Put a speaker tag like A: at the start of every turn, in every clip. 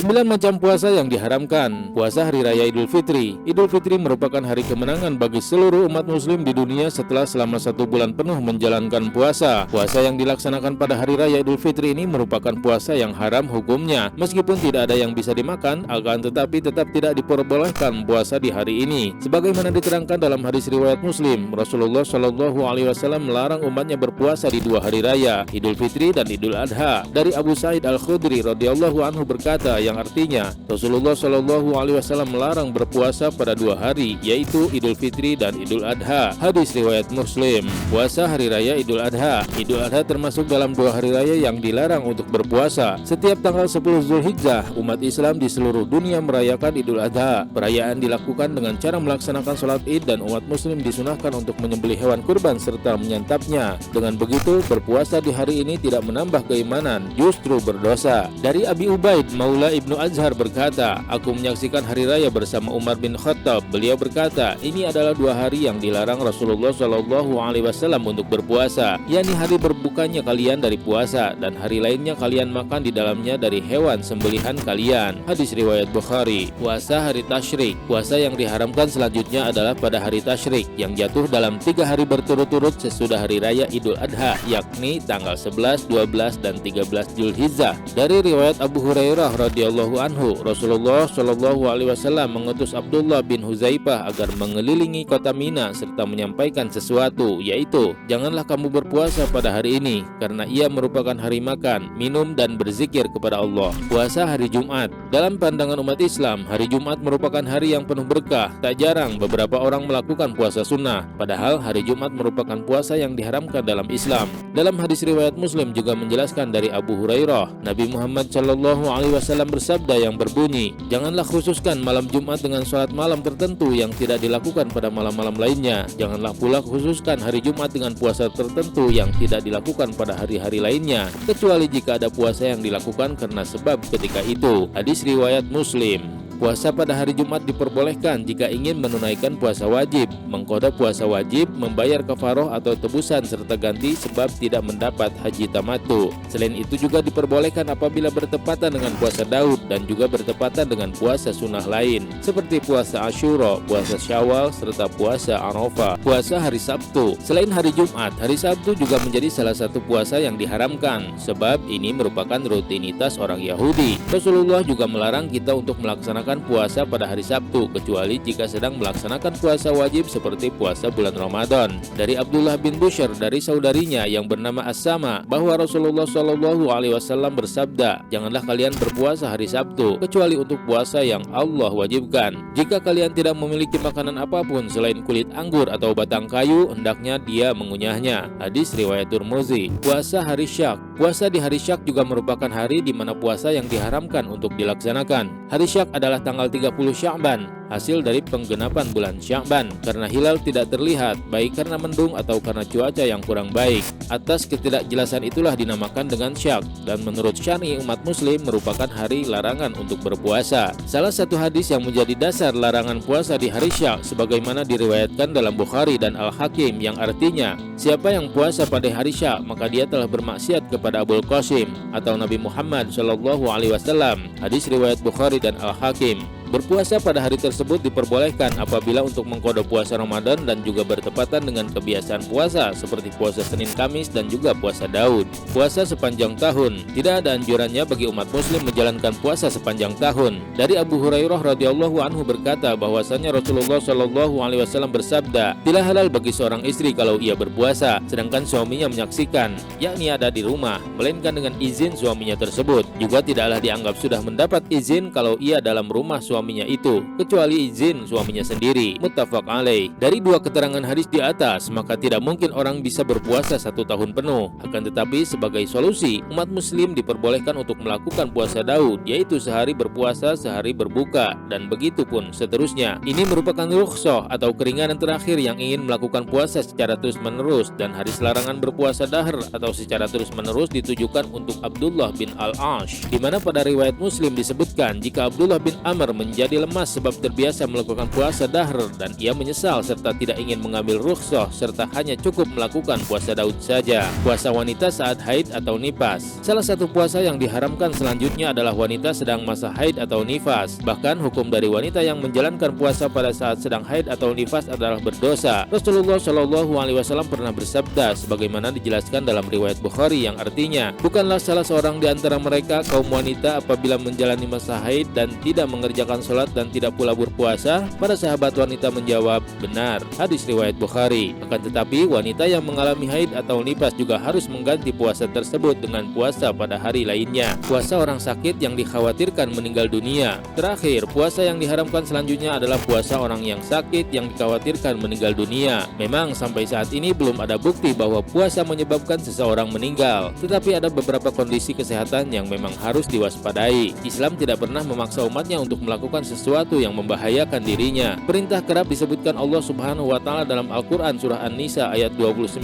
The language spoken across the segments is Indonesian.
A: 9 macam puasa yang diharamkan. Puasa Hari Raya Idul Fitri. Idul Fitri merupakan hari kemenangan bagi seluruh umat muslim di dunia setelah selama 1 bulan penuh menjalankan puasa. Puasa yang dilaksanakan pada Hari Raya Idul Fitri ini merupakan puasa yang haram hukumnya. Meskipun tidak ada yang bisa dimakan, akan tetapi tetap tidak diperbolehkan puasa di hari ini. Sebagaimana diterangkan dalam hadis riwayat Muslim, Rasulullah Shallallahu Alaihi Wasallam melarang umatnya berpuasa di 2 hari raya, Idul Fitri dan Idul Adha. Dari Abu Sa'id Al-Khudri radhiyallahu anhu berkata, yang artinya Rasulullah Shallallahu Alaihi Wasallam melarang berpuasa pada 2 hari, yaitu Idul Fitri dan Idul Adha. Hadis riwayat Muslim. Puasa Hari Raya Idul Adha. Idul Adha termasuk dalam 2 hari raya yang dilarang untuk berpuasa. Setiap tanggal 10 Zulhijjah, umat Islam di seluruh dunia merayakan Idul Adha. Perayaan dilakukan dengan cara melaksanakan sholat Id dan umat muslim disunahkan untuk menyembelih hewan kurban serta menyantapnya. Dengan begitu, berpuasa di hari ini tidak menambah keimanan, justru berdosa. Dari Abi Ubaid Maula Ibnu Azhar berkata, aku menyaksikan hari raya bersama Umar bin Khattab. Beliau berkata, ini adalah 2 hari yang dilarang Rasulullah Shallallahu Alaihi Wasallam untuk berpuasa, yakni hari berbukanya kalian dari puasa dan hari lainnya kalian makan di dalamnya dari hewan sembelihan kalian. Hadis riwayat Bukhari. Puasa Hari Tasyrik. Puasa yang diharamkan selanjutnya adalah pada hari Tasyrik yang jatuh dalam 3 hari berturut-turut sesudah hari raya Idul Adha, yakni tanggal 11, 12 dan 13 Zulhijjah. Dari riwayat Abu Hurairah radhiyallahu anhu, Rasulullah Shallallahu Alaihi Wasallam mengutus Abdullah bin Huzaifah agar mengelilingi kota Mina serta menyampaikan sesuatu, yaitu janganlah kamu berpuasa pada hari ini karena ia merupakan hari makan, minum dan berzikir kepada Allah. Puasa hari Jumat. Dalam pandangan umat Islam, hari Jumat merupakan hari yang penuh berkah. Tak jarang beberapa orang melakukan puasa sunnah, padahal hari Jumat merupakan puasa yang diharamkan dalam Islam. Dalam hadis riwayat Muslim juga menjelaskan dari Abu Hurairah, Nabi Muhammad Shallallahu Alaihi Wasallam bersabda yang berbunyi, janganlah khususkan malam Jumat dengan sholat malam tertentu yang tidak dilakukan pada malam-malam lainnya. Janganlah pula khususkan hari Jumat dengan puasa tertentu yang tidak dilakukan pada hari-hari lainnya, kecuali jika ada puasa yang dilakukan karena sebab ketika itu. Hadis riwayat Muslim. Puasa pada hari Jumat diperbolehkan jika ingin menunaikan puasa wajib, mengqadha puasa wajib, membayar kafaroh atau tebusan serta ganti sebab tidak mendapat haji tamattu. Selain itu juga diperbolehkan apabila bertepatan dengan puasa Daud dan juga bertepatan dengan puasa sunnah lain seperti puasa Asyura, puasa Syawal serta puasa Arafah. Puasa hari Sabtu. Selain hari Jumat, hari Sabtu juga menjadi salah satu puasa yang diharamkan sebab ini merupakan rutinitas orang Yahudi. Rasulullah juga melarang kita untuk melaksanakan puasa pada hari Sabtu kecuali jika sedang melaksanakan puasa wajib seperti puasa bulan Ramadan. Dari Abdullah bin Bushr dari saudarinya yang bernama As-Sama bahwa Rasulullah Shallallahu Alaihi Wasallam bersabda, janganlah kalian berpuasa hari Sabtu kecuali untuk puasa yang Allah wajibkan. Jika kalian tidak memiliki makanan apapun selain kulit anggur atau batang kayu, hendaknya dia mengunyahnya. Hadis riwayat Tirmizi. Puasa hari Syak. Puasa di hari Syak juga merupakan hari di mana puasa yang diharamkan untuk dilaksanakan. Hari Syak adalah tanggal 30 Sya'ban, hasil dari penggenapan bulan Sya'ban karena hilal tidak terlihat baik karena mendung atau karena cuaca yang kurang baik. Atas ketidakjelasan itulah dinamakan dengan Syak dan menurut syar'i umat muslim merupakan hari larangan untuk berpuasa. Salah satu hadis yang menjadi dasar larangan puasa di hari Syak sebagaimana diriwayatkan dalam Bukhari dan Al-Hakim yang artinya, siapa yang puasa pada hari Syak maka dia telah bermaksiat kepada Abul Qasim atau Nabi Muhammad Shallallahu Alaihi Wasallam. Hadis riwayat Bukhari dan Al-Hakim. Berpuasa pada hari tersebut diperbolehkan apabila untuk mengqadha puasa Ramadan dan juga bertepatan dengan kebiasaan puasa seperti puasa Senin Kamis dan juga puasa Daud. Puasa sepanjang tahun. Tidak ada anjurannya bagi umat muslim menjalankan puasa sepanjang tahun. Dari Abu Hurairah radhiyallahu anhu berkata bahwasanya Rasulullah Shallallahu Alaihi Wasallam bersabda, tidak halal bagi seorang istri kalau ia berpuasa sedangkan suaminya menyaksikan, yakni ada di rumah, melainkan dengan izin suaminya tersebut. Juga tidaklah dianggap sudah mendapat izin kalau ia dalam rumah suaminya itu, kecuali izin suaminya sendiri. Muttafaq alaih. Dari 2 keterangan hadis di atas, maka tidak mungkin orang bisa berpuasa 1 tahun penuh. Akan tetapi sebagai solusi, umat muslim diperbolehkan untuk melakukan puasa Daud, yaitu sehari berpuasa, sehari berbuka, dan begitu pun seterusnya. Ini merupakan rukhsah atau keringanan terakhir yang ingin melakukan puasa secara terus-menerus, dan hadis larangan berpuasa dahr atau secara terus-menerus ditujukan untuk Abdullah bin Al-Ash, di mana pada riwayat Muslim disebutkan jika Abdullah bin Amr menjadi lemas sebab terbiasa melakukan puasa dahr dan ia menyesal serta tidak ingin mengambil rukhsah serta hanya cukup melakukan puasa Daud saja. Puasa wanita saat haid atau nifas. Salah satu puasa yang diharamkan selanjutnya adalah wanita sedang masa haid atau nifas. Bahkan hukum dari wanita yang menjalankan puasa pada saat sedang haid atau nifas adalah berdosa. Rasulullah Shallallahu Alaihi Wasallam pernah bersabda sebagaimana dijelaskan dalam riwayat Bukhari yang artinya, bukanlah salah seorang di antara mereka kaum wanita apabila menjalani masa haid dan tidak mengerjakan sholat dan tidak pula berpuasa. Para sahabat wanita menjawab, benar. Hadis riwayat Bukhari. Akan tetapi wanita yang mengalami haid atau nifas juga harus mengganti puasa tersebut dengan puasa pada hari lainnya. Puasa orang sakit yang dikhawatirkan meninggal dunia. Terakhir, puasa yang diharamkan selanjutnya adalah puasa orang yang sakit yang dikhawatirkan meninggal dunia. Memang sampai saat ini belum ada bukti bahwa puasa menyebabkan seseorang meninggal, tetapi ada beberapa kondisi kesehatan yang memang harus diwaspadai. Islam tidak pernah memaksa umatnya untuk melakukan sesuatu yang membahayakan dirinya. Perintah kerap disebutkan Allah Subhanahu wa taala dalam Al-Qur'an surah An-Nisa ayat 29.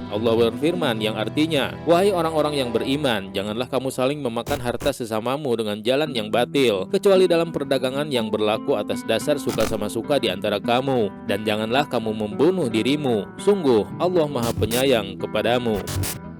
A: Allah berfirman yang artinya, wahai orang-orang yang beriman, janganlah kamu saling memakan harta sesamamu dengan jalan yang batil, kecuali dalam perdagangan yang berlaku atas dasar suka sama suka di antara kamu, dan janganlah kamu membunuh dirimu. Sungguh Allah Maha Penyayang kepadamu.